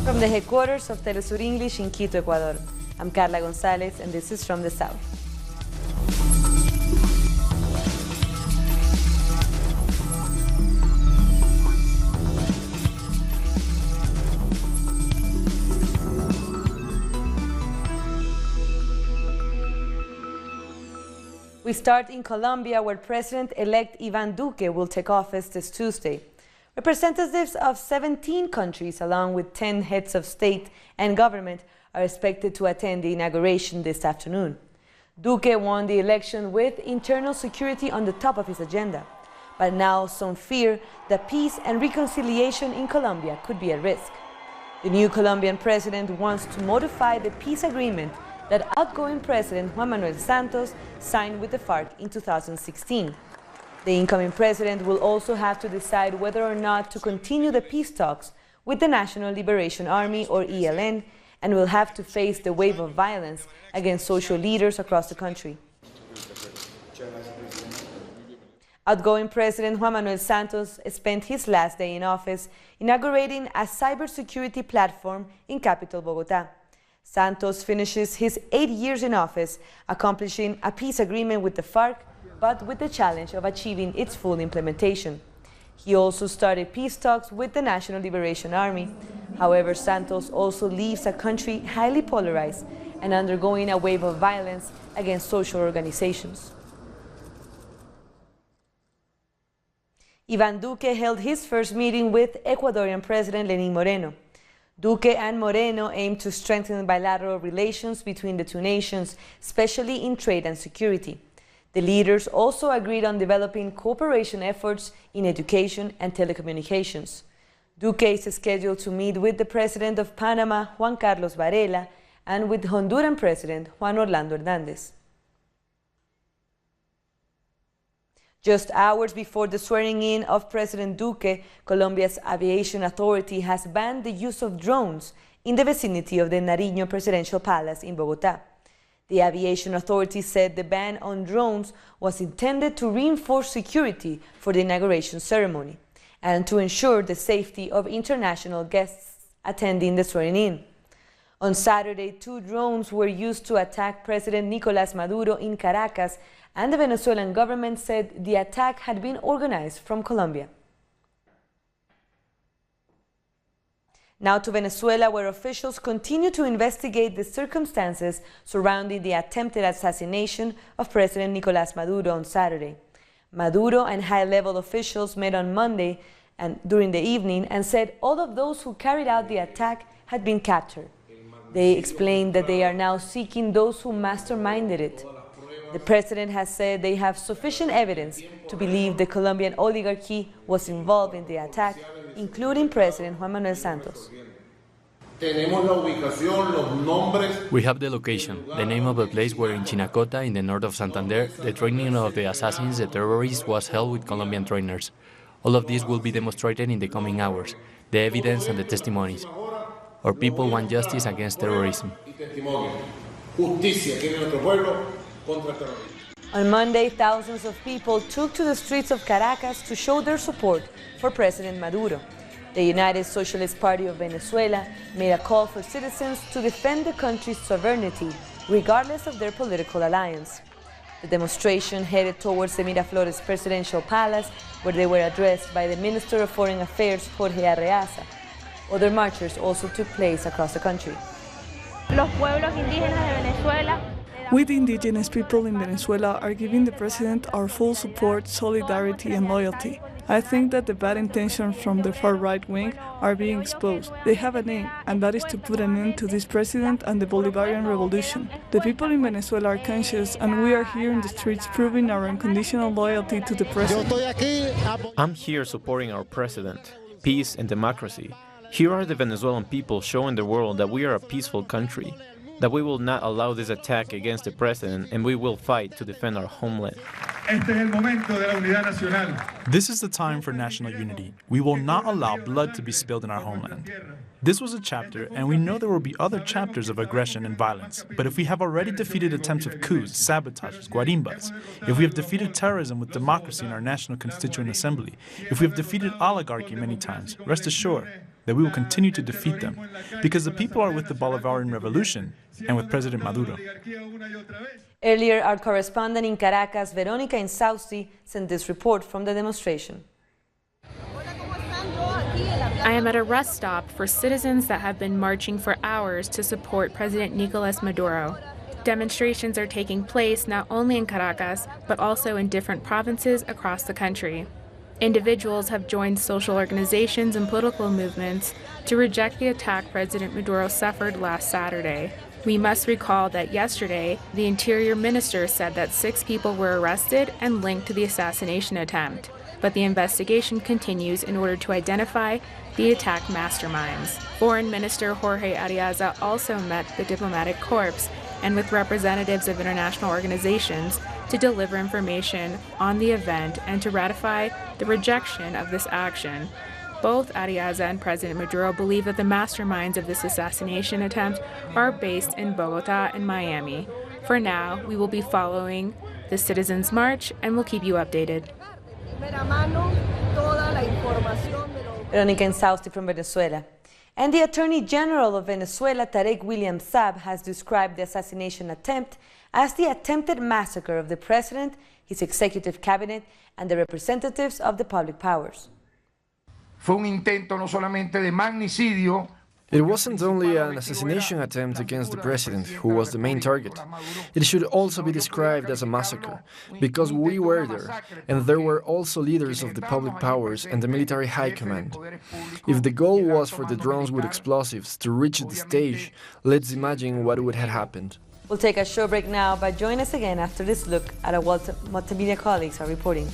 From the headquarters of Telesur English in Quito, Ecuador, I'm Carla Gonzalez, and this is From the South. We start in Colombia, where President-Elect Ivan Duque will take office this Tuesday. Representatives of 17 countries, along with 10 heads of state and government, are expected to attend the inauguration this afternoon. Duque won the election with internal security on the top of his agenda, but now some fear that peace and reconciliation in Colombia could be at risk. The new Colombian president wants to modify the peace agreement that outgoing President Juan Manuel Santos signed with the FARC in 2016. The incoming president will also have to decide whether or not to continue the peace talks with the National Liberation Army, or ELN, and will have to face the wave of violence against social leaders across the country. Outgoing President Juan Manuel Santos spent his last day in office inaugurating a cybersecurity platform in capital Bogotá. Santos finishes his 8 years in office, accomplishing a peace agreement with the FARC, but with the challenge of achieving its full implementation. He also started peace talks with the National Liberation Army. However, Santos also leaves a country highly polarized and undergoing a wave of violence against social organizations. Ivan Duque held his first meeting with Ecuadorian President Lenín Moreno. Duque and Moreno aim to strengthen bilateral relations between the two nations, especially in trade and security. The leaders also agreed on developing cooperation efforts in education and telecommunications. Duque is scheduled to meet with the President of Panama, Juan Carlos Varela, and with Honduran President Juan Orlando Hernández. Just hours before the swearing-in of President Duque, Colombia's aviation authority has banned the use of drones in the vicinity of the Nariño Presidential Palace in Bogotá. The aviation authority said the ban on drones was intended to reinforce security for the inauguration ceremony and to ensure the safety of international guests attending the swearing-in. On Saturday, 2 drones were used to attack President Nicolás Maduro in Caracas, and the Venezuelan government said the attack had been organized from Colombia. Now to Venezuela, where officials continue to investigate the circumstances surrounding the attempted assassination of President Nicolás Maduro on Saturday. Maduro and high-level officials met on Monday and during the evening and said all of those who carried out the attack had been captured. They explained that they are now seeking those who masterminded it. The president has said they have sufficient evidence to believe the Colombian oligarchy was involved in the attack, including President Juan Manuel Santos. We have the location. The name of the place where in Chinacota, in the north of Santander, the training of the assassins, the terrorists, was held with Colombian trainers. All of this will be demonstrated in the coming hours, the evidence and the testimonies. Our people want justice against terrorism. On Monday, thousands of people took to the streets of Caracas to show their support for President Maduro. The United Socialist Party of Venezuela made a call for citizens to defend the country's sovereignty, regardless of their political alliance. The demonstration headed towards the Miraflores Presidential Palace, where they were addressed by the Minister of Foreign Affairs, Jorge Arreaza. Other marches also took place across the country. Los pueblos indígenas de Venezuela. We, the indigenous people in Venezuela, are giving the president our full support, solidarity and loyalty. I think that the bad intentions from the far right wing are being exposed. They have a aim, and that is to put an end to this president and the Bolivarian revolution. The people in Venezuela are conscious, and we are here in the streets proving our unconditional loyalty to the president. I'm here supporting our president, peace and democracy. Here are the Venezuelan people showing the world that we are a peaceful country, that we will not allow this attack against the president, and we will fight to defend our homeland. This is the time for national unity. We will not allow blood to be spilled in our homeland. This was a chapter, and we know there will be other chapters of aggression and violence. But if we have already defeated attempts of coups, sabotages, guarimbas, if we have defeated terrorism with democracy in our National Constituent Assembly, if we have defeated oligarchy many times, rest assured, that we will continue to defeat them, because the people are with the Bolivarian Revolution and with President Maduro. Earlier, our correspondent in Caracas, Veronica Insausti, sent this report from the demonstration. I am at a rest stop for citizens that have been marching for hours to support President Nicolas Maduro. Demonstrations are taking place not only in Caracas, but also in different provinces across the country. Individuals have joined social organizations and political movements to reject the attack President Maduro suffered last Saturday. We must recall that yesterday, the Interior Minister said that 6 people were arrested and linked to the assassination attempt, but the investigation continues in order to identify the attack masterminds. Foreign Minister Jorge Ariaza also met the diplomatic corps and with representatives of international organizations to deliver information on the event and to ratify the rejection of this action. Both Ariaza and President Maduro believe that the masterminds of this assassination attempt are based in Bogota and Miami. For now, we will be following the Citizens' March and will keep you updated. Veronica Insausti from Venezuela. And the Attorney General of Venezuela, Tarek William Saab, has described the assassination attempt as the attempted massacre of the president, his executive cabinet, and the representatives of the public powers. Fue un intento no solamente de magnicidio. It wasn't only an assassination attempt against the president, who was the main target. It should also be described as a massacre, because we were there, and there were also leaders of the public powers and the military high command. If the goal was for the drones with explosives to reach the stage, let's imagine what would have happened. We'll take a short break now, but join us again after this look at what multimedia colleagues are reporting.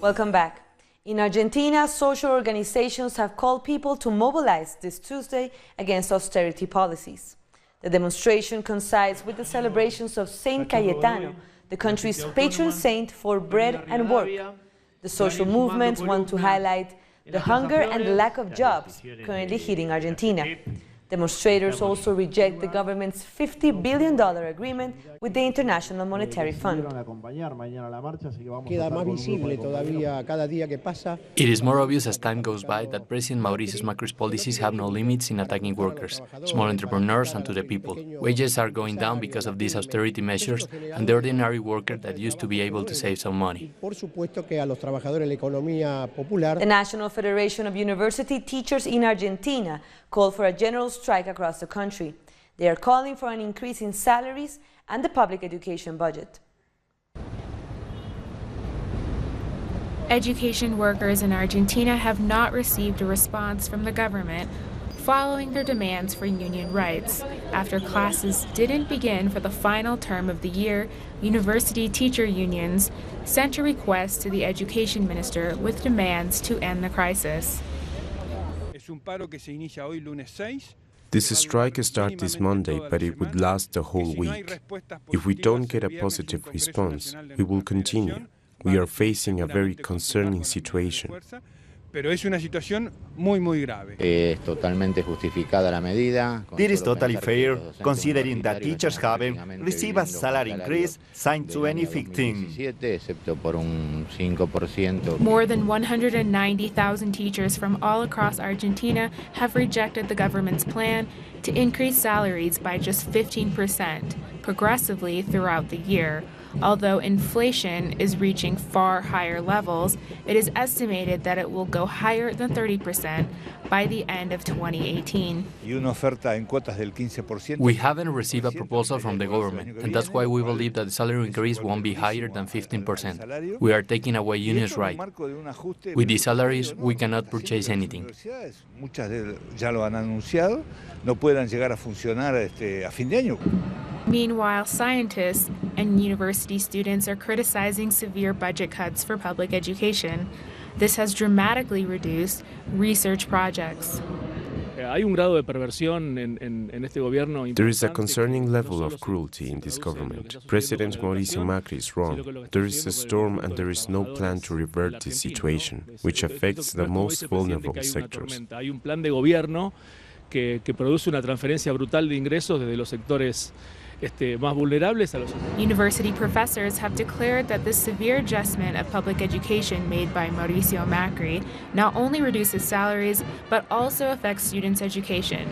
Welcome back. In Argentina, social organizations have called people to mobilize this Tuesday against austerity policies. The demonstration coincides with the celebrations of Saint Cayetano, the country's patron saint for bread and work. The social movements want to highlight the hunger and the lack of jobs currently hitting Argentina. Demonstrators also reject the government's $50 billion agreement with the International Monetary Fund. It is more obvious as time goes by that President Mauricio Macri's policies have no limits in attacking workers, small entrepreneurs, and to the people. Wages are going down because of these austerity measures, and the ordinary worker that used to be able to save some money. The National Federation of University Teachers in Argentina called for a general strike across the country. They are calling for an increase in salaries and the public education budget. Education workers in Argentina have not received a response from the government following their demands for union rights. After classes didn't begin for the final term of the year, university teacher unions sent a request to the education minister with demands to end the crisis. This strike started this Monday, but it would last the whole week. If we don't get a positive response, we will continue. We are facing a very concerning situation. Pero es una situación muy grave. It is totally fair, considering that teachers haven't received a salary increase since 2015. More than 190,000 teachers from all across Argentina have rejected the government's plan to increase salaries by just 15%, progressively throughout the year. Although inflation is reaching far higher levels, it is estimated that it will go higher than 30% by the end of 2018. We haven't received a proposal from the government, and that's why we believe that the salary increase won't be higher than 15%. We are taking away unions' right. With these salaries, we cannot purchase anything. Meanwhile, scientists and university students are criticizing severe budget cuts for public education. This has dramatically reduced research projects. There is a concerning level of cruelty in this government. President Mauricio Macri is wrong. There is a storm and there is no plan to revert this situation, which affects the most vulnerable sectors. Que produce una transferencia brutal de ingresos desde los sectores más vulnerables a los. University professors have declared that the severe adjustment of public education made by Mauricio Macri not only reduces salaries, but also affects students' education.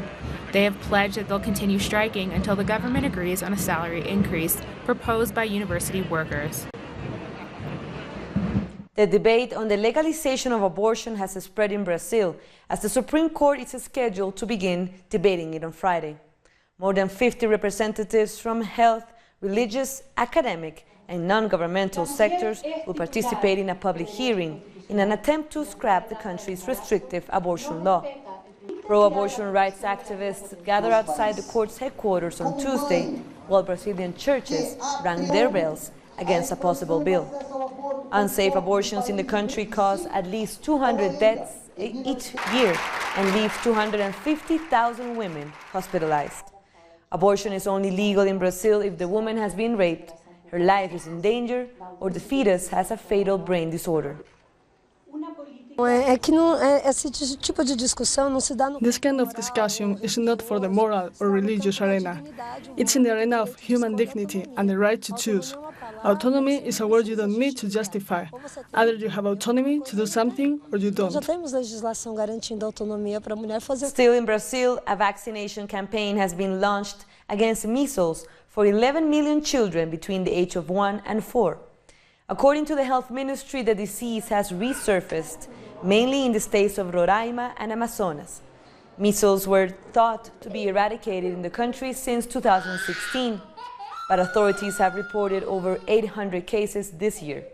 They have pledged that they'll continue striking until the government agrees on a salary increase proposed by university workers. The debate on the legalization of abortion has spread in Brazil, as the Supreme Court is scheduled to begin debating it on Friday. More than 50 representatives from health, religious, academic, and non-governmental sectors will participate in a public hearing in an attempt to scrap the country's restrictive abortion law. Pro-abortion rights activists gathered outside the court's headquarters on Tuesday, while Brazilian churches rang their bells against a possible bill. Unsafe abortions in the country cause at least 200 deaths each year and leave 250,000 women hospitalized. Abortion is only legal in Brazil if the woman has been raped, her life is in danger, or the fetus has a fatal brain disorder. This kind of discussion is not for the moral or religious arena. It's in the arena of human dignity and the right to choose. Autonomy is a word you don't need to justify. Either you have autonomy to do something or you don't. Still in Brazil, a vaccination campaign has been launched against measles for 11 million children between the age of 1 and 4. According to the health ministry, the disease has resurfaced, mainly in the states of Roraima and Amazonas. Measles were thought to be eradicated in the country since 2016, but authorities have reported over 800 cases this year.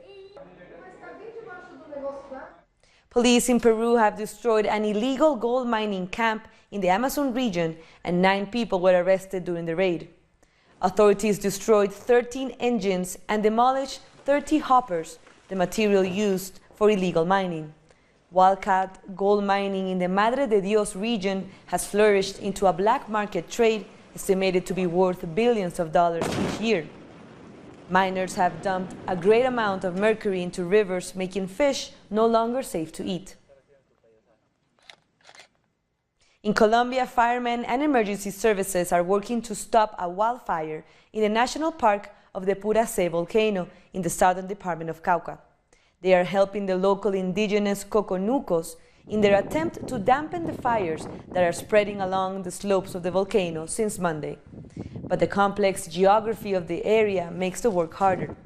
Police in Peru have destroyed an illegal gold mining camp in the Amazon region, and 9 people were arrested during the raid. Authorities destroyed 13 engines and demolished 30 hoppers, the material used for illegal mining. Wildcat gold mining in the Madre de Dios region has flourished into a black market trade estimated to be worth billions of dollars each year. Miners have dumped a great amount of mercury into rivers, making fish no longer safe to eat. In Colombia, firemen and emergency services are working to stop a wildfire in the national park of the Puracé volcano in the southern department of Cauca. They are helping the local indigenous Coconucos in their attempt to dampen the fires that are spreading along the slopes of the volcano since Monday. But the complex geography of the area makes the work harder.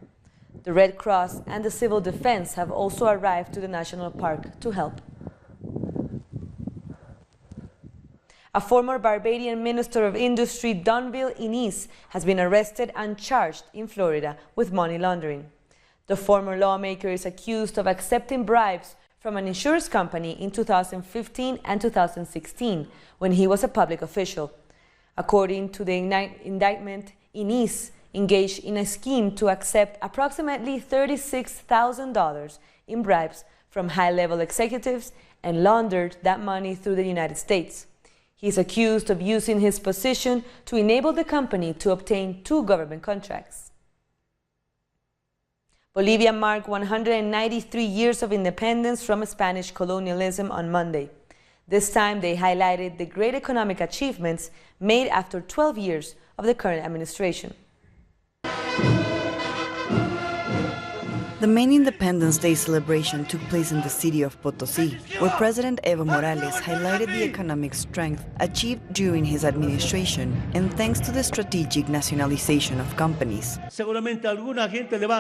The Red Cross and the Civil Defense have also arrived to the national park to help. A former Barbadian Minister of Industry, Donville Inez, has been arrested and charged in Florida with money laundering. The former lawmaker is accused of accepting bribes from an insurance company in 2015 and 2016, when he was a public official. According to the indictment, Inés engaged in a scheme to accept approximately $36,000 in bribes from high-level executives and laundered that money through the United States. He is accused of using his position to enable the company to obtain 2 government contracts. Bolivia marked 193 years of independence from Spanish colonialism on Monday. This time, they highlighted the great economic achievements made after 12 years of the current administration. The main Independence Day celebration took place in the city of Potosí, where President Evo Morales highlighted the economic strength achieved during his administration and thanks to the strategic nationalization of companies.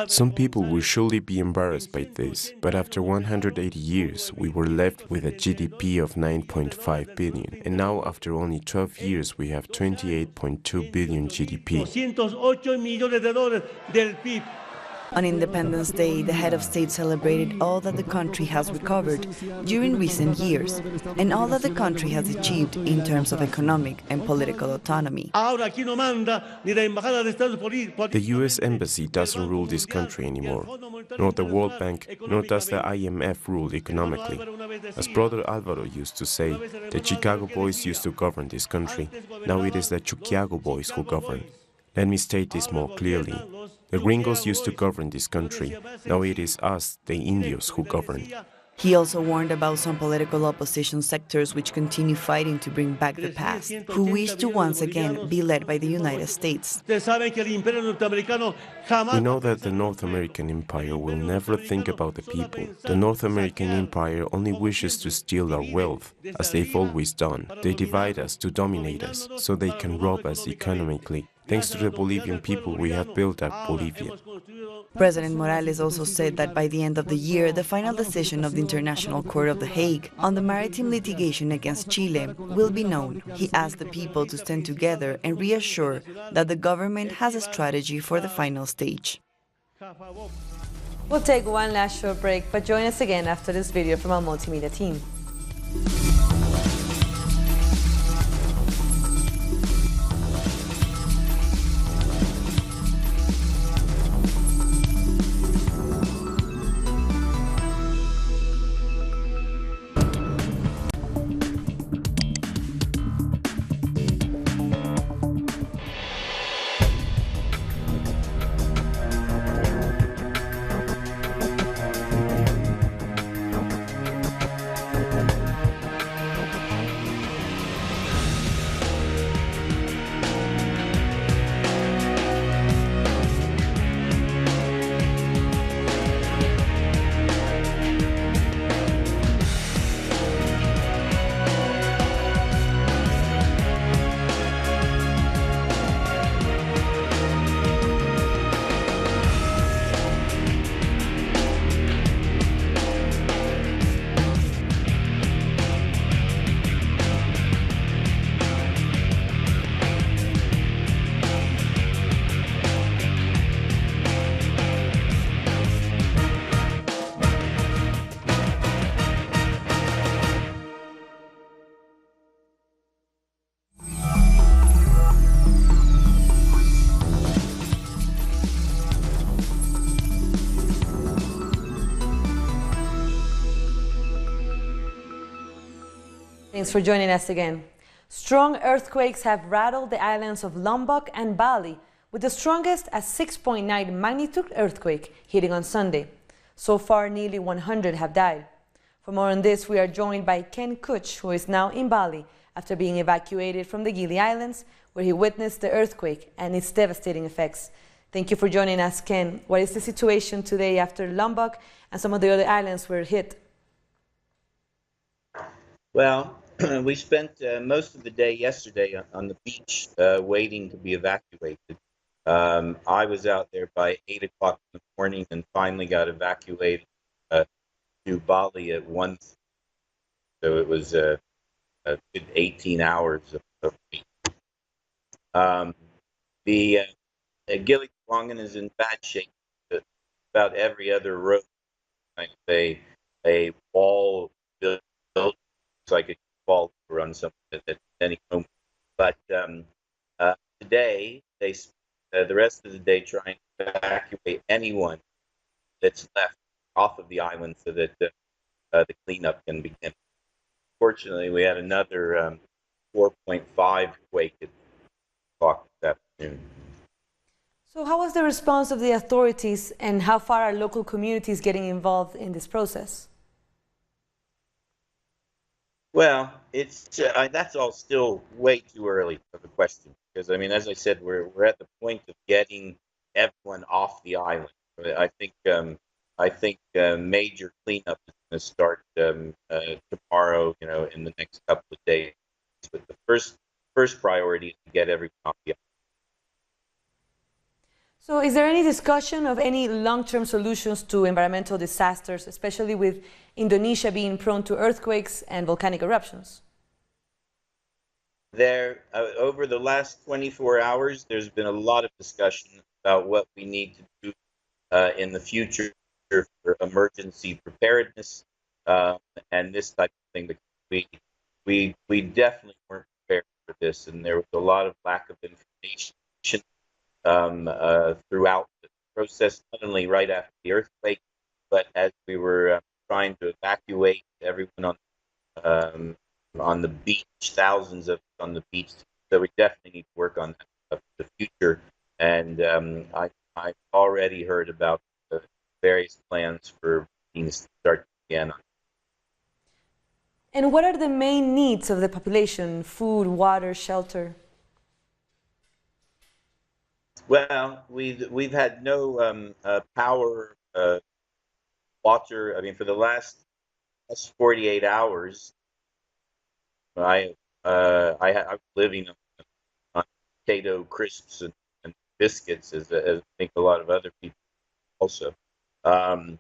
Some people will surely be embarrassed by this, but after 180 years, we were left with a GDP of 9.5 billion, and now after only 12 years, we have 28.2 billion GDP. On Independence Day, the head of state celebrated all that the country has recovered during recent years and all that the country has achieved in terms of economic and political autonomy. The U.S. Embassy doesn't rule this country anymore, nor the World Bank, nor does the IMF rule economically. As Brother Alvaro used to say, the Chicago boys used to govern this country. Now it is the Chuquiago boys who govern. Let me state this more clearly. The gringos used to govern this country. Now it is us, the Indios, who govern. He also warned about some political opposition sectors which continue fighting to bring back the past, who wish to once again be led by the United States. We know that the North American Empire will never think about the people. The North American Empire only wishes to steal our wealth, as they've always done. They divide us to dominate us, so they can rob us economically. Thanks to the Bolivian people, we have built up Bolivia. President Morales also said that by the end of the year, the final decision of the International Court of The Hague on the maritime litigation against Chile will be known. He asked the people to stand together and reassure that the government has a strategy for the final stage. We'll take one last short break, but join us again after this video from our multimedia team. Thanks for joining us again. Strong earthquakes have rattled the islands of Lombok and Bali, with the strongest a 6.9 magnitude earthquake hitting on Sunday. So far, nearly 100 have died. For more on this, we are joined by Ken Kuch, who is now in Bali after being evacuated from the Gili Islands, where he witnessed the earthquake and its devastating effects. Thank you for joining us, Ken. What is the situation today after Lombok and some of the other islands were hit? Well, we spent most of the day yesterday on the beach waiting to be evacuated. I was out there by 8 o'clock in the morning and finally got evacuated to Bali at 1. So it was a good 18 hours of wait. The Gili Trawangan is in bad shape. About every other road, I'd say, a wall built so I could fall over on something at any moment. But today, they spent the rest of the day trying to evacuate anyone that's left off of the island so that the cleanup can begin. Fortunately, we had another 4.5 quake at 2:00 this afternoon. So how was the response of the authorities, and how far are local communities getting involved in this process? Well, it's that's all still way too early of a question, because I mean, as I said, we're at the point of getting everyone off the island. I think major cleanup is going to start tomorrow. In the next couple of days. But the first priority is to get everyone off the island. So is there any discussion of any long-term solutions to environmental disasters, especially with Indonesia being prone to earthquakes and volcanic eruptions? Over the last 24 hours, there's been a lot of discussion about what we need to do in the future for emergency preparedness and this type of thing. Because we definitely weren't prepared for this, and there was a lot of lack of information throughout the process, not only right after the earthquake, but as we were trying to evacuate everyone on the beach, thousands of us on the beach. So we definitely need to work on that for the future. And I've already heard about the various plans for things to start again. And what are the main needs of the population? Food, water, shelter? Well, we've had no power, water. I mean, for the last 48 hours, I was living on potato crisps and biscuits, as I think a lot of other people also. In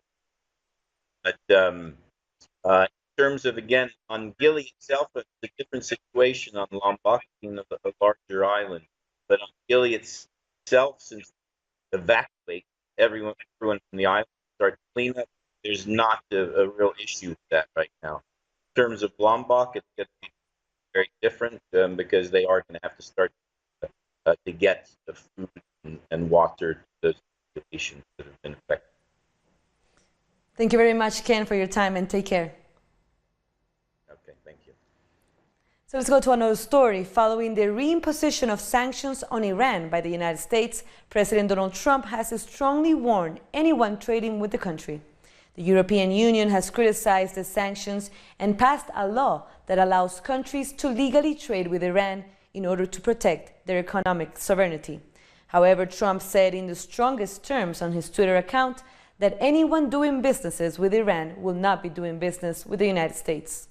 terms of, again, on Gili itself, it's a different situation on Lombok, being a larger island. But on Gili itself, since evacuate everyone from the island, start clean up, there's not a real issue with that right now. In terms of Lombok, it's going to be very different because they are going to have to start to get the food and water to those populations that have been affected. Thank you very much, Ken, for your time, and take care. Okay, thank you. So let's go to another story. Following the reimposition of sanctions on Iran by the United States, President Donald Trump has strongly warned anyone trading with the country. The European Union has criticized the sanctions and passed a law that allows countries to legally trade with Iran in order to protect their economic sovereignty. However, Trump said in the strongest terms on his Twitter account that anyone doing businesses with Iran will not be doing business with the United States.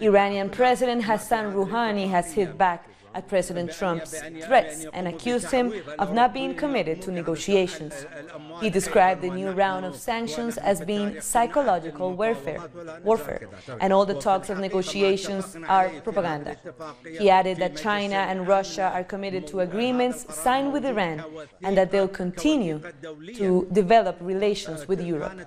Iranian President Hassan Rouhani has hit back at President Trump's threats and accused him of not being committed to negotiations. He described the new round of sanctions as being psychological warfare, and all the talks of negotiations are propaganda. He added that China and Russia are committed to agreements signed with Iran and that they'll continue to develop relations with Europe.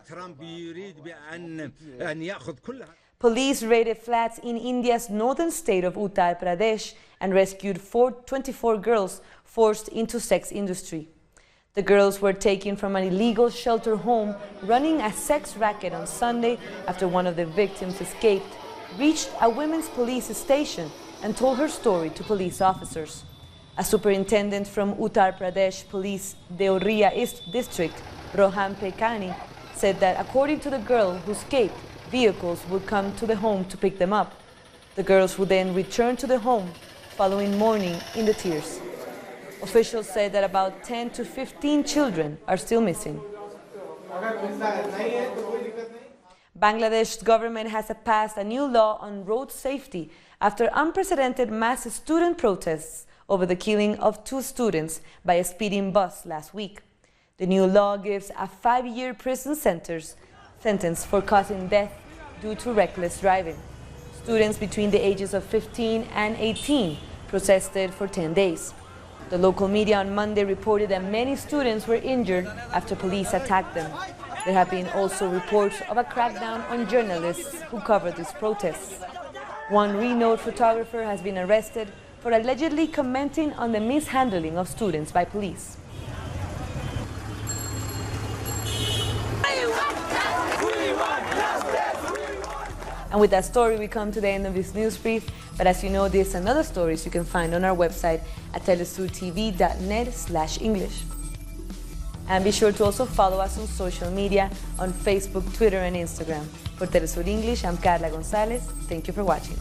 Police raided flats in India's northern state of Uttar Pradesh and rescued 24 girls forced into sex industry. The girls were taken from an illegal shelter home running a sex racket on Sunday after one of the victims escaped, reached a women's police station and told her story to police officers. A superintendent from Uttar Pradesh Police Deoria East District, Rohan Pekani, said that according to the girl who escaped, vehicles would come to the home to pick them up. The girls would then return to the home, following mourning in the tears. Officials said that about 10 to 15 children are still missing. Bangladesh's government has passed a new law on road safety after unprecedented mass student protests over the killing of 2 students by a speeding bus last week. The new law gives a 5-year prison sentence for causing death due to reckless driving. Students between the ages of 15 and 18 protested for 10 days. The local media on Monday reported that many students were injured after police attacked them. There have been also reports of a crackdown on journalists who covered these protests. One renowned photographer has been arrested for allegedly commenting on the mishandling of students by police. And with that story, we come to the end of this news brief. But as you know, there's another stories you can find on our website at telesurtv.net/English. And be sure to also follow us on social media on Facebook, Twitter, and Instagram. For Telesur English, I'm Carla Gonzalez. Thank you for watching.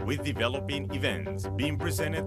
With developing events being presented